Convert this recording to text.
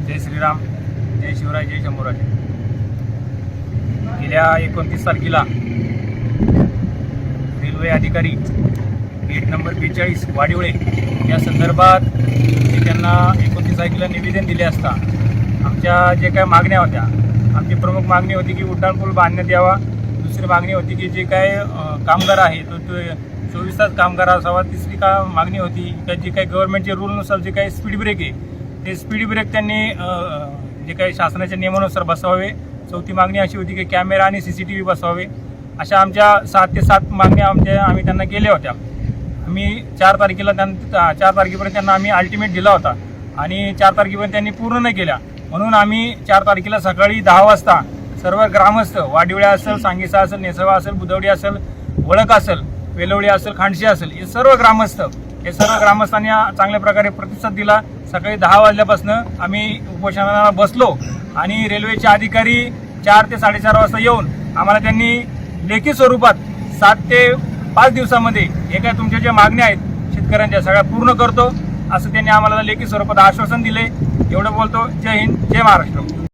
जय श्रीराम, जय शिवराय, जय शंभूराजे। गेल्या 29 तारखेला रेल्वे अधिकारी गेट नंबर 42 वाडिवळे या संदर्भात त्यांना 29 तारखेला निवेदन दिले असता आमच्या जे काही मागण्या होत्या, आमची प्रमुख मागणी होती की उड्डाणपूल बांधण्यात यावा। दुसरी मागणी होती की जे काही कामगार आहे तो 24 तास कामगार असावा। तिसरी मागणी होती की जे काही गव्हर्नमेंटचे रूलनुसार जे काही स्पीड ब्रेक आहे ते स्पीड ब्रेक त्यांनी जे काही शासनाच्या नियमानुसार बसवावे। चौथी मागणी अशी होती की कॅमेरा आणि CCTV बसवावे। अशा आमच्या 7 ते 7 मागण्या आम्ही त्यांना केल्या होत्या। आम्ही 4 तारखेपर्यंत त्यांना आम्ही अल्टिमेट दिला होता आणि 4 तारखेपर्यंत त्यांनी पूर्ण नाही केल्या। म्हणून आम्ही 4 तारखेला सकाळी 10 वाजता सर्व ग्रामस्थ, वाडिवळे असेल, सांगीसा असेल, नेसवा असेल, बुधवडी असेल, वळक असेल, वेलवडी असेल, खांडशी असेल, हे सर्व ग्रामस्थांनी चांगल्या प्रकारे प्रतिसाद दिला। सकाळी 10 वाजल्यापासून आम्ही उपोषणाला बसलो आणि रेल्वेचे अधिकारी 4 ते 4:30 वाजता येऊन आम्हाला त्यांनी लेखी स्वरूपात 7 ते 5 दिवसामध्ये हे काय तुमच्या ज्या मागण्या आहेत शेतकऱ्यांच्या सगळ्या पूर्ण करतो असं त्यांनी आम्हाला लेखी स्वरूपात आश्वासन दिले। एवढं बोलतो। जय हिंद, जय महाराष्ट्र।